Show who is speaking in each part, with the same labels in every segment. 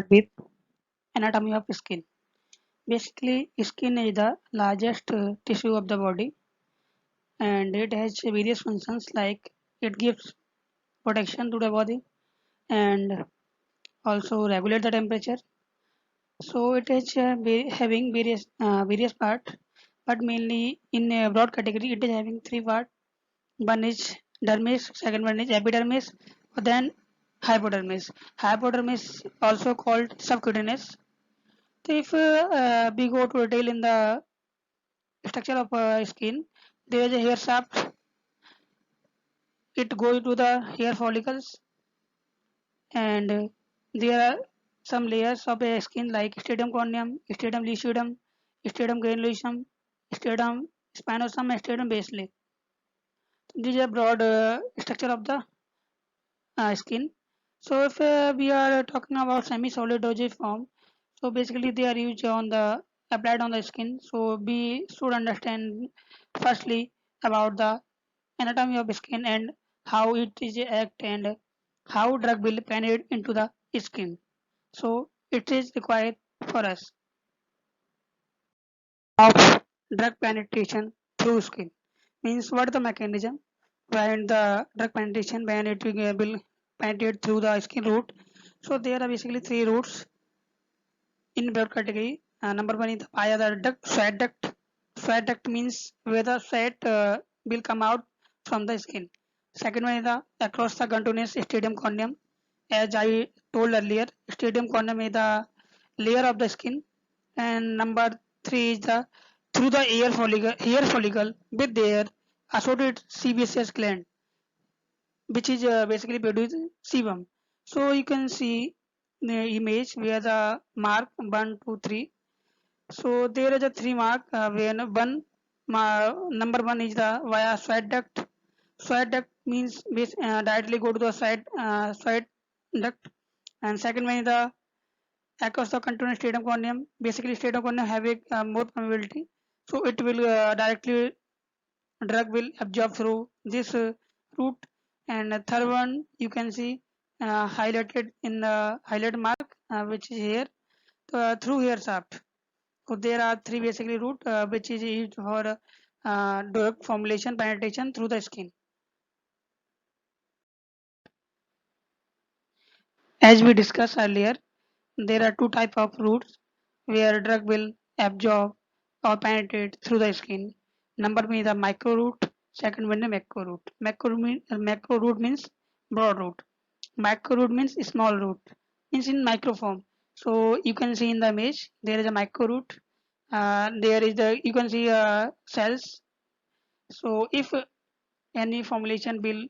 Speaker 1: with anatomy of skin. Basically, skin is the largest tissue of the body and it has various functions like it gives protection to the body and also regulate the temperature. So it is having various parts, but mainly in a broad category, it is having three parts. One is dermis, second one is epidermis, then hypodermis. Hypodermis also called subcutaneous. So if we go to detail in the structure of skin, there is a hair shaft. It goes to the hair follicles, and there are some layers of a skin like stratum corneum, stratum lucidum, stratum granulosum, stratum spinosum, and stratum basale. This is a broad structure of the skin. So if we are talking about semi-solid dosage form, so basically they are used on the applied on the skin. So we should understand firstly about the anatomy of skin and how it is act and how drug will penetrate into the skin. So it is required for us of drug penetration through skin. Means what the mechanism when the drug penetration when it will penetrate through the skin route. So there are basically three routes in blood category. Number one is the via the duct, sweat duct. Sweat duct means where the sweat will come out from the skin. Second one is the across the continuous stadium corneum. As I told earlier, stadium corneum is the layer of the skin. And number three is the through the hair follicle with their associated sebaceous gland, which is basically produce sebum. So you can see the image where the mark 1, 2, 3. So there is a three mark where number one is the via sweat duct. Sweat duct means directly go to the sweat duct, and second one is the across the continuous stratum corneum. Basically, stratum corneum have a more permeability, so it will directly drug will absorb through this route. And third one you can see highlighted in the highlight mark, which is here through hair shaft. So there are three basically route which is used for drug formulation penetration through the skin. As we discussed earlier, there are two type of routes where drug will absorb or penetrate through the skin. Number one is the micro route, second one is macro route. Macro route means broad route. Macro route means small route, means in micro form. So you can see in the image there is a micro route. There is the you can see cells. So if any formulation will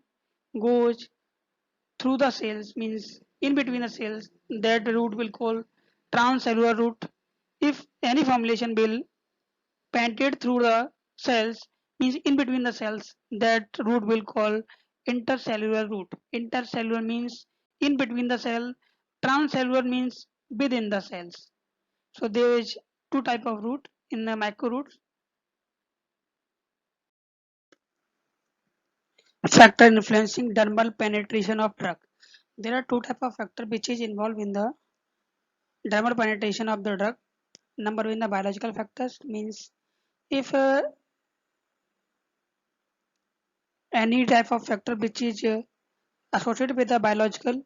Speaker 1: goes through the cells means in between the cells, that route will call transcellular route. If any formulation will penetrate through the cells means in between the cells, that route will call intercellular route. Intercellular means in between the cell, transcellular means within the cells. So there is two type of route in the micro routes. Factor influencing dermal penetration of drug. There are two type of factor which is involved in the dermal penetration of the drug. Number one, the biological factors means if any type of factor which is associated with the biological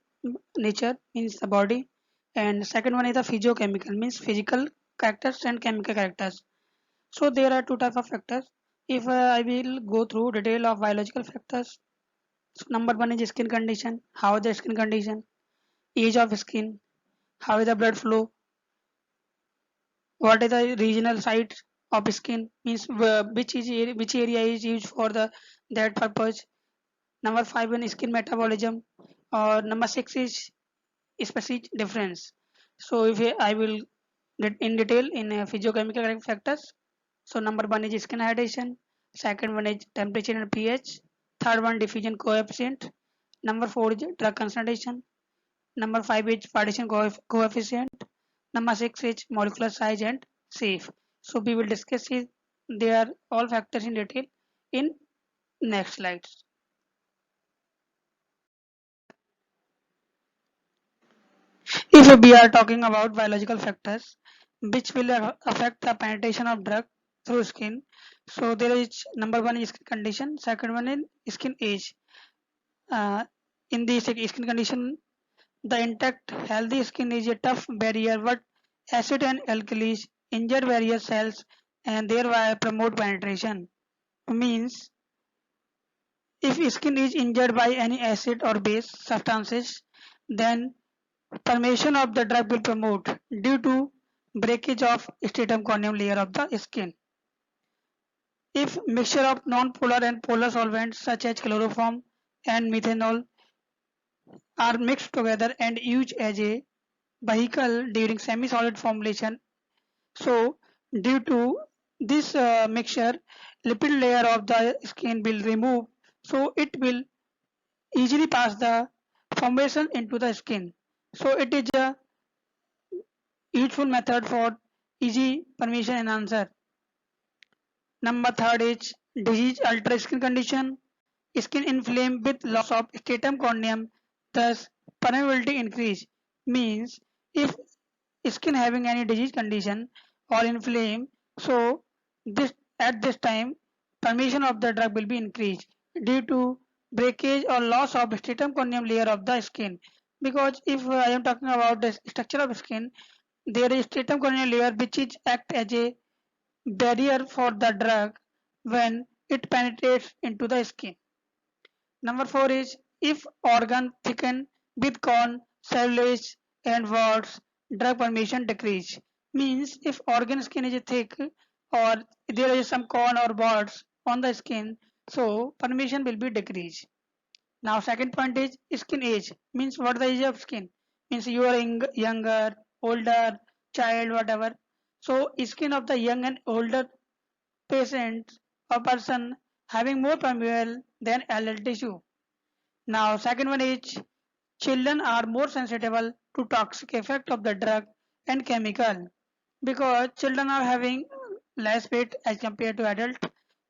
Speaker 1: nature means the body, and second one is the physiochemical means physical characters and chemical characters. So there are two type of factors. If I will go through detail of biological factors, so number one is skin condition. How is the skin condition, age of skin, how is the blood flow, what is the regional site of skin means which area is used for the that purpose. Number five one is skin metabolism, or number six is species difference. So if I will get in detail in physiochemical factors. So number one is skin hydration, second one is temperature and pH, third one diffusion coefficient, number four is drug concentration, number five is partition coefficient, number six is molecular size and safe. So we will discuss it. They are all factors in detail in next slides. If we are talking about biological factors which will affect the penetration of drug through skin, so there is number one is skin condition, second one is skin age. Uh, in the skin condition, the intact healthy skin is a tough barrier but acid and alkalis injure various cells and thereby promote penetration. Means if skin is injured by any acid or base substances, then formation of the drug will promote due to breakage of stratum corneum layer of the skin. If mixture of non-polar and polar solvents such as chloroform and methanol are mixed together and used as a vehicle during semi-solid formulation, so due to this mixture, lipid layer of the skin will remove, so it will easily pass the formation into the skin. So it is a useful method for easy permission enhancer. Number third is disease alter skin condition. Skin inflamed with loss of stratum corneum, thus permeability increase. Means if skin having any disease condition or inflamed, so this at this time permission of the drug will be increased due to breakage or loss of stratum corneum layer of the skin. Because if I am talking about the structure of skin, there is stratum corneal layer which is act as a barrier for the drug when it penetrates into the skin. Number 4 is if organ thicken with corn, cartilage and warts, drug permission decrease. Means if organ skin is thick or there is some corn or warts on the skin, so permission will be decreased. Now second point is skin age. Means what the age of skin? Means you are younger, older, child, whatever. So skin of the young and older patient or person having more permeable than adult tissue. Now second one is children are more susceptible to toxic effect of the drug and chemical because children are having less weight as compared to adult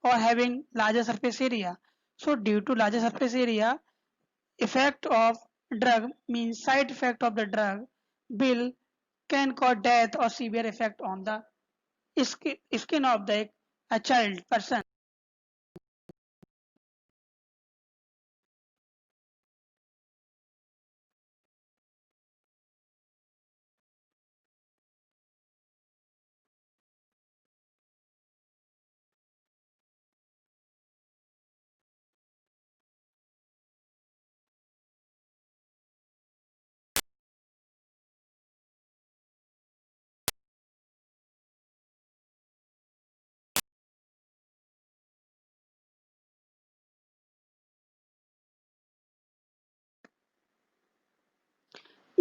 Speaker 1: or having larger surface area. So due to larger surface area, effect of drug means side effect of the drug will can cause death or severe effect on the skin of the a child person.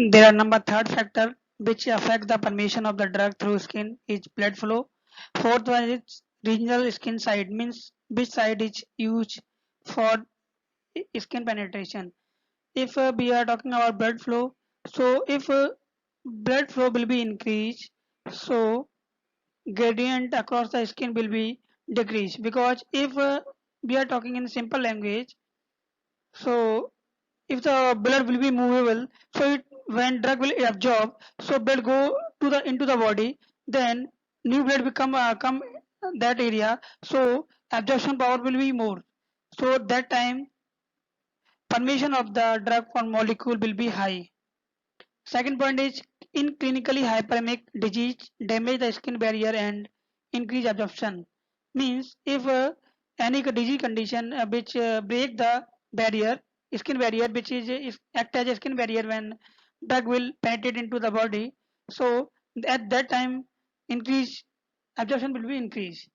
Speaker 1: There are number third factor which affect the permeation of the drug through skin is blood flow. Fourth one is regional skin side means which side is used for skin penetration. If we are talking about blood flow, so if blood flow will be increased, so gradient across the skin will be decreased because if we are talking in simple language, so if the blood will be movable, so it when drug will absorb, so blood go to the into the body, then new blood will come that area, so absorption power will be more. So that time permeation of the drug or molecule will be high. Second point is in clinically hyperemic disease damage the skin barrier and increase absorption. Means if any disease condition which break the barrier, skin barrier which is act as a skin barrier when drug will penetrate into the body. So at that time increase absorption will be increased.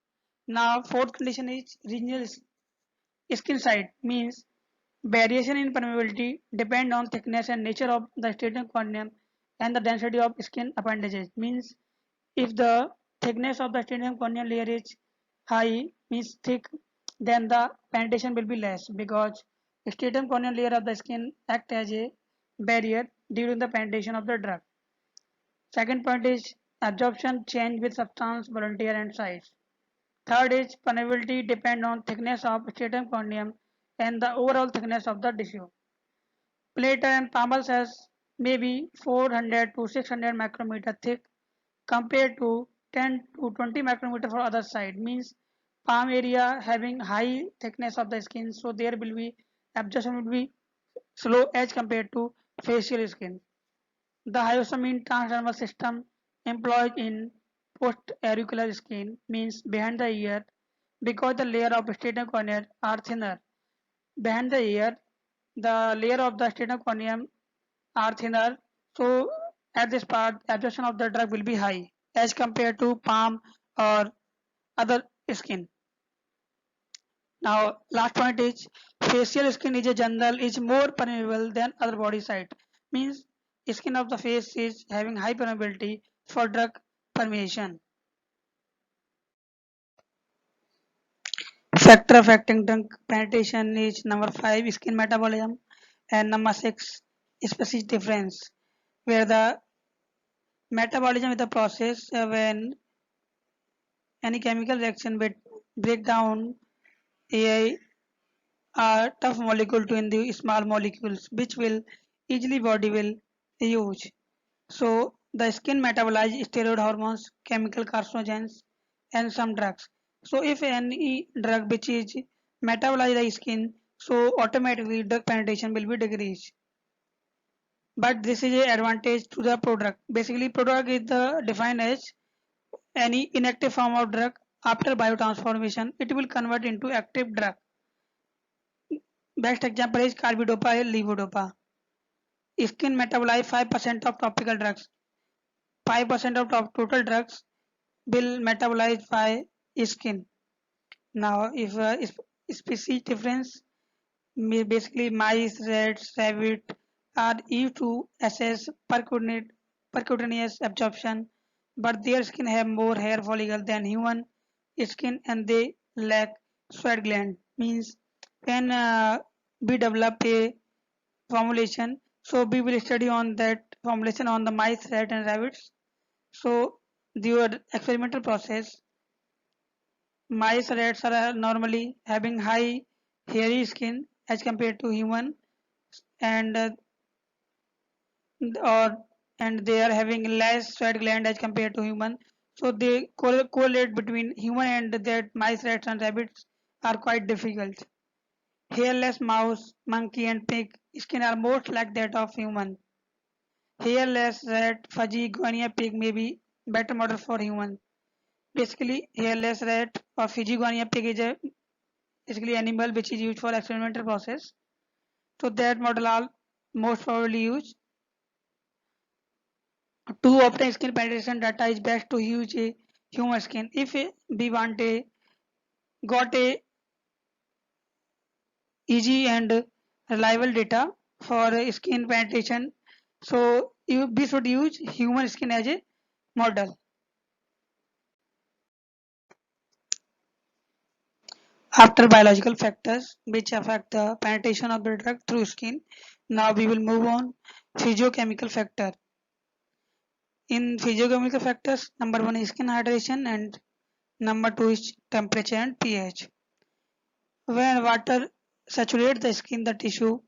Speaker 1: Now fourth condition is regional skin side means variation in permeability depend on thickness and nature of the stratum corneum and the density of skin appendages. Means if the thickness of the stratum corneal layer is high, means thick, then the penetration will be less because stratum corneal layer of the skin act as a barrier during the penetration of the drug. Second point is absorption change with substance, volunteer and size. Third is permeability depend on thickness of stratum corneum and the overall thickness of the tissue. Plater and Palmer says maybe 400 to 600 micrometer thick compared to 10 to 20 micrometer for other side. Means palm area having high thickness of the skin, so there will be absorption will be slow as compared to facial skin. The hyoscine transdermal system employed in post-auricular skin, means behind the ear, because the layer of sternocleidomastoid are thinner. Behind the ear, the layer of the sternocleidomastoid are thinner, so at this part, absorption of the drug will be high as compared to palm or other skin. Now, last point is facial skin is a general is more permeable than other body site. Means skin of the face is having high permeability for drug permeation. Factor affecting drug penetration is number 5 skin metabolism and number 6 species difference, where the metabolism is the process when any chemical reaction will break down a tough molecule to in the small molecules which will easily body will use. So the skin metabolizes steroid hormones, chemical carcinogens and some drugs. So if any drug which is metabolized the skin, so automatically drug penetration will be decreased. But this is a advantage to the product. Basically product is the defined as any inactive form of drug after biotransformation it will convert into active drug. Best example is carbidopa and levodopa. Skin metabolize 5% of topical drugs. 5% of total drugs will metabolize by skin. Now, if species difference, basically mice, rats, rabbit are used to assess percutaneous absorption, but their skin have more hair follicle than human skin and they lack sweat gland. Means when we develop a formulation, so we will study on that formulation on the mice, rat and rabbits. So the experimental process, mice, rats are normally having high hairy skin as compared to human, and or and they are having less sweat gland as compared to human. So they correlate between human and that mice, rats and rabbits are quite difficult. Hairless mouse, monkey and pig skin are most like that of human. Hairless rat, fuzzy guinea pig may be better model for human. Basically, hairless rat or fuzzy guinea pig is a basically animal which is used for experimental process. So that model are most probably used. To obtain skin penetration data is best to use a human skin. If we want a got a easy and reliable data for skin penetration, so we should use human skin as a model. After biological factors which affect the penetration of the drug through skin, now we will move on physiochemical factor. In physiochemical factors, number 1 is skin hydration and number 2 is temperature and pH. When water saturates the skin, the tissue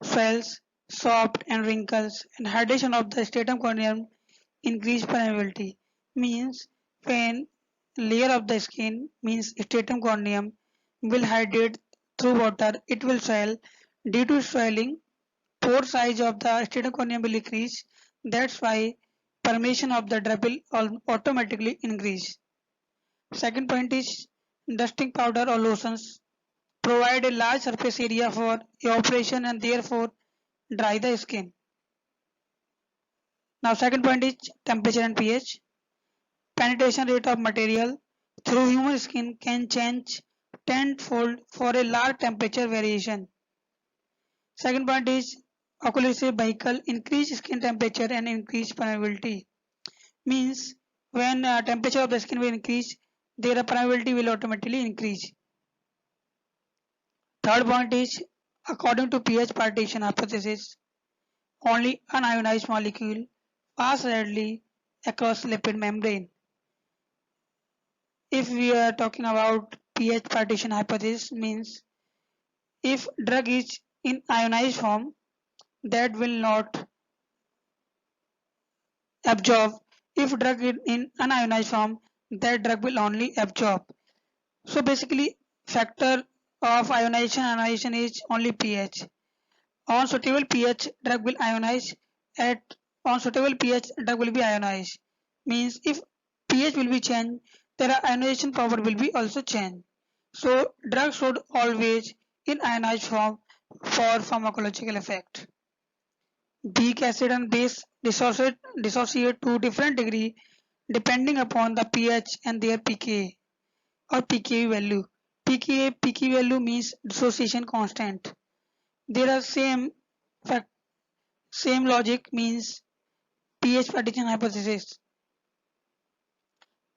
Speaker 1: swells, soft and wrinkles, and hydration of the stratum corneum increase permeability. Means when layer of the skin means stratum corneum will hydrate through water, it will swell. Due to swelling, pore size of the stratum corneum will increase. That's why permeation of the drug will automatically increase. Second point is dusting powder or lotions provide a large surface area for evaporation and therefore dry the skin. Now second point is temperature and pH. Penetration rate of material through human skin can change tenfold for a large temperature variation. Second point is occlusive vehicle increase skin temperature and increase permeability. Means when temperature of the skin will increase, their permeability will automatically increase. Third point is according to pH partition hypothesis, only unionized molecule pass readily across lipid membrane. If we are talking about pH partition hypothesis, means if drug is in ionized form, that will not Absorb. If drug is in unionized form, that drug will only absorb. So basically, factor of ionization is only pH. On suitable pH, drug will ionize. At on suitable pH, drug will be ionized. Means if pH will be changed, their ionization power will be also changed. So drug should always in ionized form for pharmacological effect. Weak acid and base dissociate to different degree depending upon the pH and their pKa or pKa value. pKa value means dissociation constant. There are same logic means pH partition hypothesis.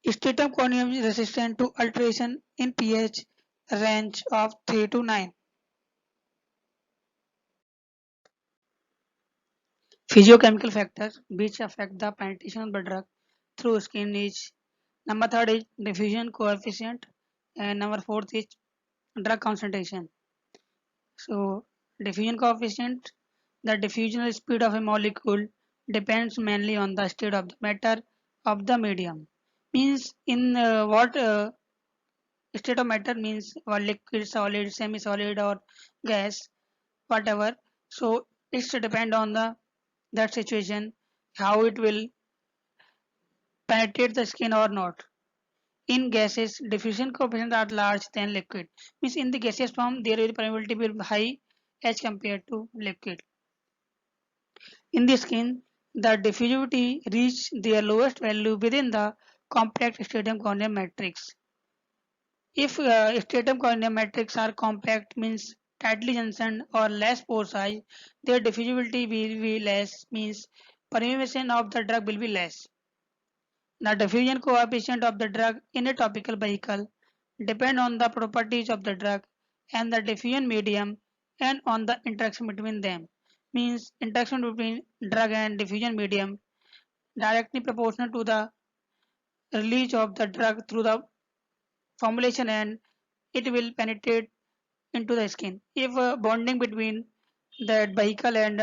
Speaker 1: Stratum corneum is resistant to alteration in pH range of 3 to 9. Physiochemical factors which affect the penetration of the drug through skin is number third is diffusion coefficient and number fourth is drug concentration. So diffusion coefficient, the diffusion speed of a molecule depends mainly on the state of the matter of the medium. Means in what state of matter means or liquid, solid, semi-solid or gas, whatever. So it's depend on the that situation how it will penetrate the skin or not. In gases, diffusion coefficients are large than liquid. Means in the gaseous form, their permeability will be high as compared to liquid. In the skin, the diffusivity reach their lowest value within the compact stratum corneum matrix. If stratum corneum matrix are compact, means tightly junctioned or less pore size, their diffusivity will be less, means permeation of the drug will be less. The diffusion coefficient of the drug in a topical vehicle depend on the properties of the drug and the diffusion medium and on the interaction between them. Means interaction between drug and diffusion medium directly proportional to the release of the drug through the formulation and it will penetrate into the skin. If bonding between the vehicle and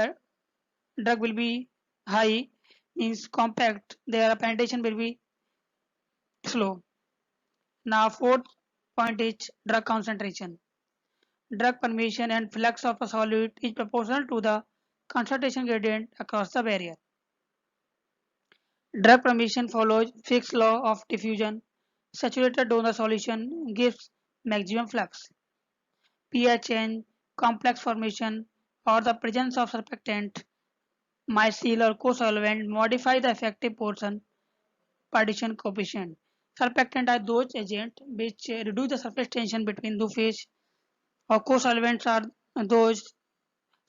Speaker 1: drug will be high, means compact, their penetration will be slow. Now fourth point is drug concentration. Drug permeation and flux of a solid is proportional to the concentration gradient across the barrier. Drug permeation follows Fick's law of diffusion. Saturated donor solution gives maximum flux. pH change, complex formation, or the presence of surfactant, micelle or co-solvent modify the effective portion partition coefficient. Surfactant are those agents which reduce the surface tension between two phase or co-solvents are those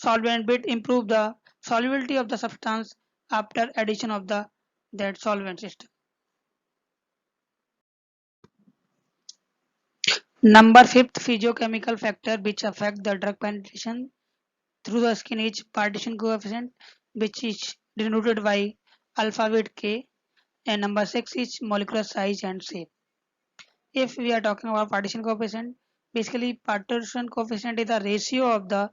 Speaker 1: solvent which improve the solubility of the substance after addition of the that solvent system. Number fifth physiochemical factor which affect the drug penetration through the skin is partition coefficient which is denoted by alphabet K and number 6 is molecular size and shape. If we are talking about partition coefficient, basically partition coefficient is the ratio of the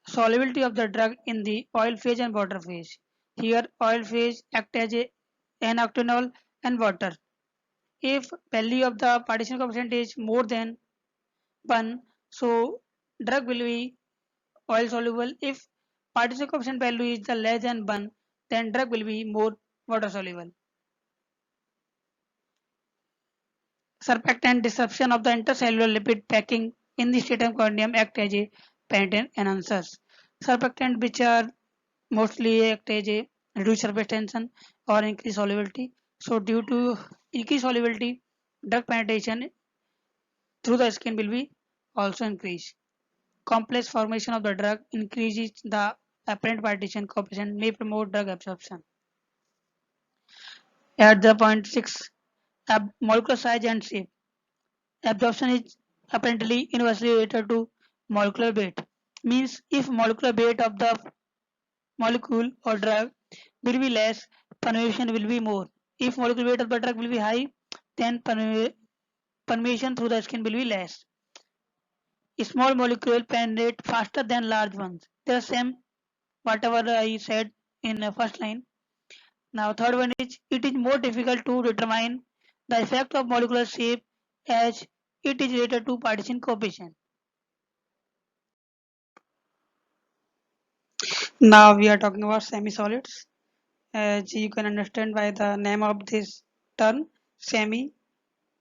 Speaker 1: solubility of the drug in the oil phase and water phase. Here oil phase act as an octanol and water. If value of the partition coefficient is more than 1, so drug will be oil soluble. If partition coefficient value is the less than 1, then drug will be more water soluble. Surfactant disruption of the intercellular lipid packing in the stratum corneum act as a penetrant enhancers. Surfactant which are mostly act as a reduce surface tension or increase solubility. So due to increased solubility, drug penetration through the skin will be also increased. Complex formation of the drug increases the apparent partition coefficient may promote drug absorption. At the point 6, molecular size and shape. Absorption is apparently inversely related to molecular weight. Means if molecular weight of the molecule or drug will be less, permeation will be more. If molecular weight of the drug will be high, then permeation through the skin will be less. Small molecule penetrate faster than large ones. The same whatever I said in the first line. Now third one is it is more difficult to determine the effect of molecular shape as it is related to partition coefficient. Now we are talking about semi-solids. As you can understand by the name of this term, semi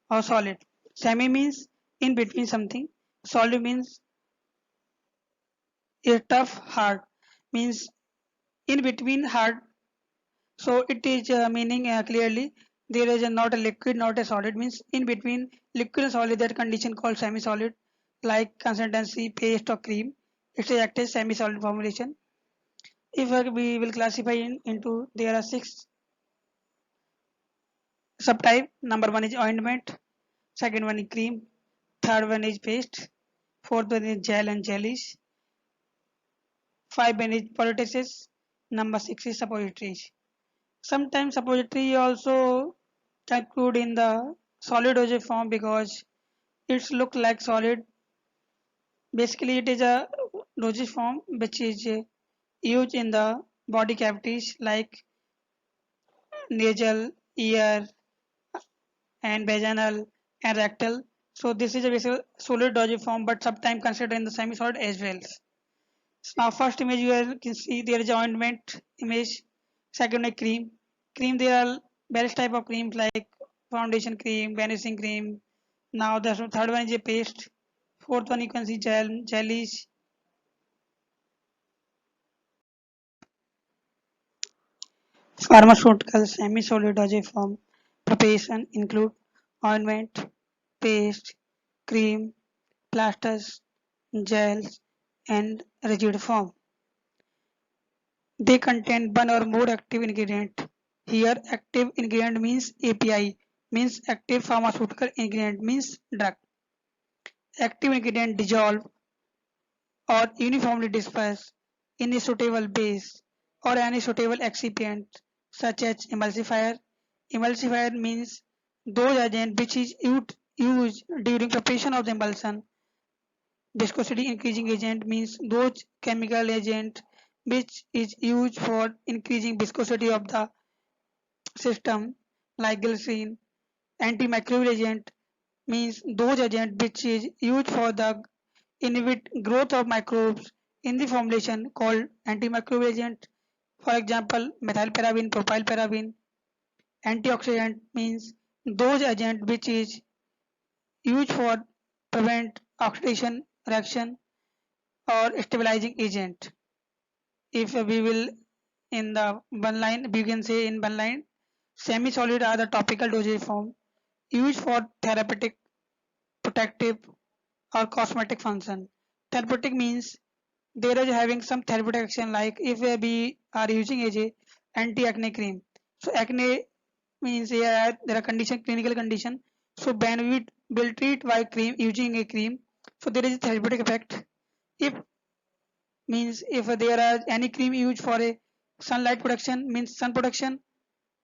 Speaker 1: or solid. Semi means in between something. Solid means a tough, hard. Means in between hard. So it is meaning clearly there is not a liquid, not a solid. Means in between liquid and solid, that condition called semi-solid, like consistency, paste or cream. It is active semi-solid formulation. If we will classify into there are six subtype. Number one is ointment, second one is cream, third one is paste, fourth one is gel and jellies, five one is poultices, number six is suppositories. Sometimes suppository also include in the solid dosage form because it's look like solid. Basically, it is a dosage form which is used in the body cavities like nasal, ear, and vaginal and rectal. So this is a basic solid dosage form, but sometimes considered in the semi-solid as well. So now first image can see there is ointment image, second is cream. Cream there are various type of creams like foundation cream, vanishing cream. Now the third one is a paste. Fourth one you can see jellies. Pharmaceutical semi-solid dosage form preparation include ointment, paste, cream, plasters, gels, and rigid form. They contain one or more active ingredient. Here active ingredient means API, means active pharmaceutical ingredient means drug. Active ingredient dissolve or uniformly disperse in a suitable base or any suitable excipient such as emulsifier. Emulsifier means those agent which is used during preparation of the emulsion. Viscosity increasing agent means those chemical agent which is used for increasing viscosity of the system like glycerin. Antimicrobial agent means those agent which is used for the inhibit growth of microbes in the formulation called antimicrobial agent. For example, methylparaben, propylparaben. Antioxidant means those agent which is used for prevent oxidation reaction or stabilizing agent. If we will in the one line, we can say in one line, semi-solid are the topical dosage form used for therapeutic, protective, or cosmetic function. Therapeutic means there is having some therapeutic action like if we are using as a anti-acne cream. So acne means there are condition clinical condition. So when we will treat by cream using a cream, so there is a therapeutic effect. If means if there are any cream used for a sunlight protection means sun protection,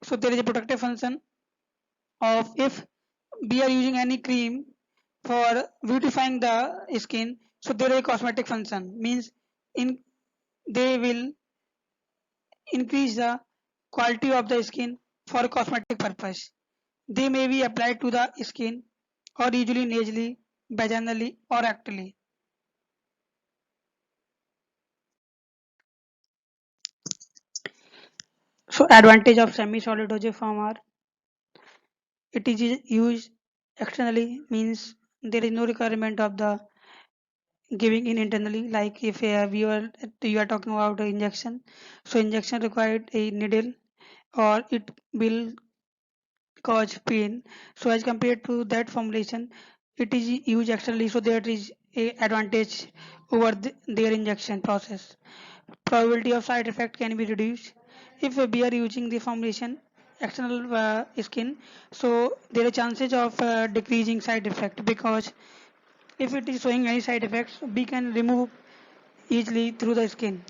Speaker 1: so there is a protective function of if we are using any cream for beautifying the skin, so there is a cosmetic function means in they will increase the quality of the skin for cosmetic purpose. They may be applied to the skin or usually nasally, vaginally or rectally. So advantage of semi-solid dosage form are it is used externally means there is no requirement of the giving in internally like if you are talking about the injection, so injection required a needle or it will cause pain. So as compared to that formulation, it is used externally, so there is a advantage over their injection process. Probability of side effect can be reduced if we are using the formulation external skin. So there are chances of decreasing side effect because if it is showing any side effects, we can remove easily through the skin.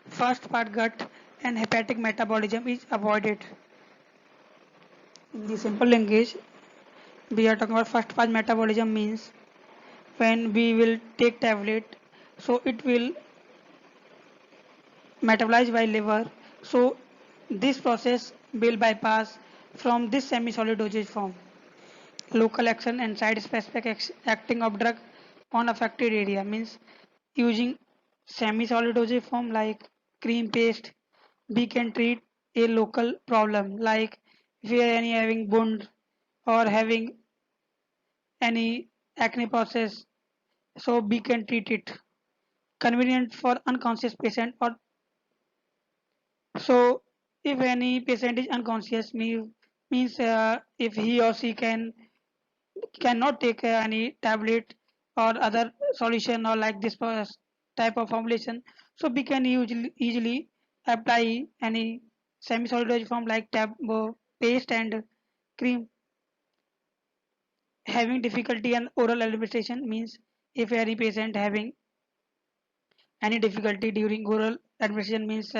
Speaker 1: First part gut and hepatic metabolism is avoided. In the simple language, we are talking about first part metabolism means when we will take tablet, so it will metabolize by liver. So This process will bypass from this semi-solid dosage form. Local action and site-specific acting of drug on affected area means using semi-solid dosage form like cream paste, we can treat a local problem like if we are any having wound or having any acne process, so we can treat it. Convenient for unconscious patient or so if any patient is unconscious means if he or she cannot take any tablet or other solution or like this type of formulation, so we can easily apply any semi-solid dosage form like tab paste and cream. Having difficulty in oral administration means if any patient having any difficulty during oral administration means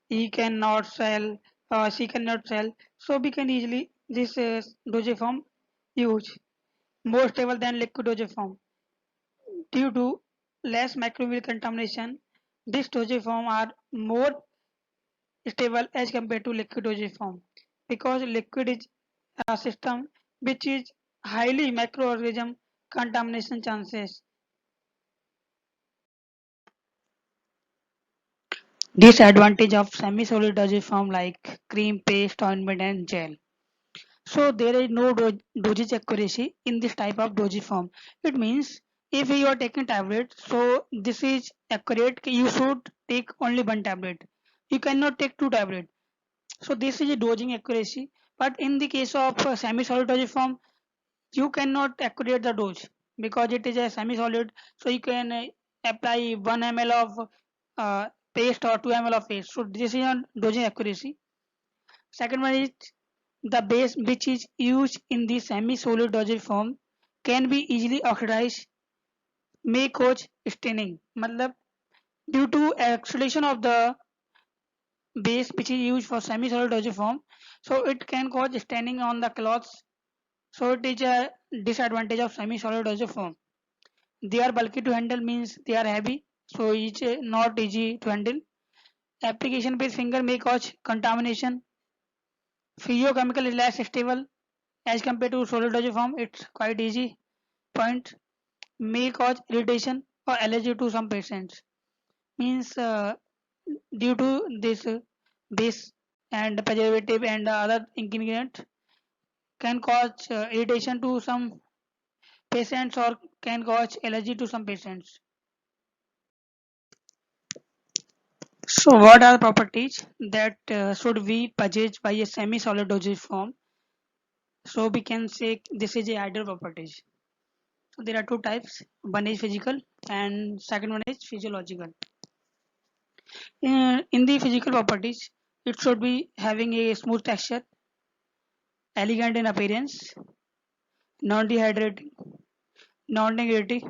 Speaker 1: he cannot sell or she cannot sell, so we can easily this dosage form use more stable than liquid dosage form due to less microbial contamination. This dosage form are more stable as compared to liquid dosage form because liquid is a system which is highly microorganism contamination chances. Disadvantage of semi-solid dosage form like cream, paste, ointment and gel. So there is no dosage accuracy in this type of dosage form. It means if you are taking tablet, so this is accurate. You should take only one tablet. You cannot take two tablets. So this is a dosing accuracy. But in the case of semi-solid dosage form, you cannot accurate the dose because it is a semi-solid. So you can apply 1 ml of paste or 2 ml of paste. So this is a dosing accuracy. Second one is the base which is used in the semi-solid dosage form can be easily oxidized, may cause staining. मतलब due to oxidation of the base which is used for semi-solid dosage form, so it can cause staining on the cloths. So it is a disadvantage of semi-solid dosage form. They are bulky to handle means they are heavy, so it's not easy to handle. Application based finger may cause contamination. Physiochemical is less stable as compared to solid dosage form. It's quite easy. Point may cause irritation or allergy to some patients. Means due to this base and preservative and other ingredient can cause irritation to some patients or can cause allergy to some patients. So what are the properties that should be purchased by a semi-solid dosage form? So we can say this is a ideal properties. So there are two types. One is physical and second one is physiological. In the physical properties, it should be having a smooth texture, elegant in appearance, non-dehydrating, non-gritty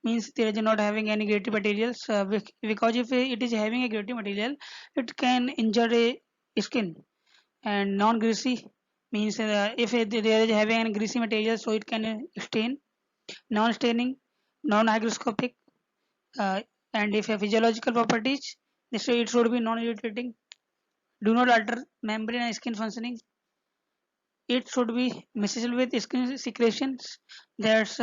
Speaker 1: means there is not having any gritty materials because if it is having a gritty material, it can injure a skin. And non-greasy means if there is having any greasy material, so it can stain. Non-staining, non-hygroscopic, uh, and if a physiological properties, this it should be non-irritating, do not alter membrane and skin functioning. It should be miscible with skin secretions. That's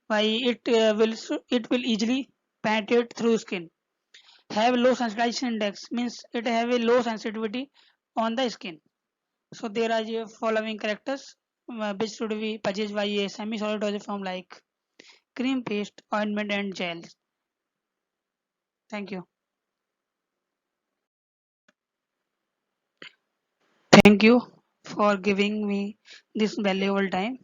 Speaker 1: why it will easily penetrate through skin. Have low sensitization index means it have a low sensitivity on the skin. So there are the following characters which should be purchased by a semi-solid dosage form like cream, paste, ointment, and gel. Thank you. Thank you for giving me this valuable time.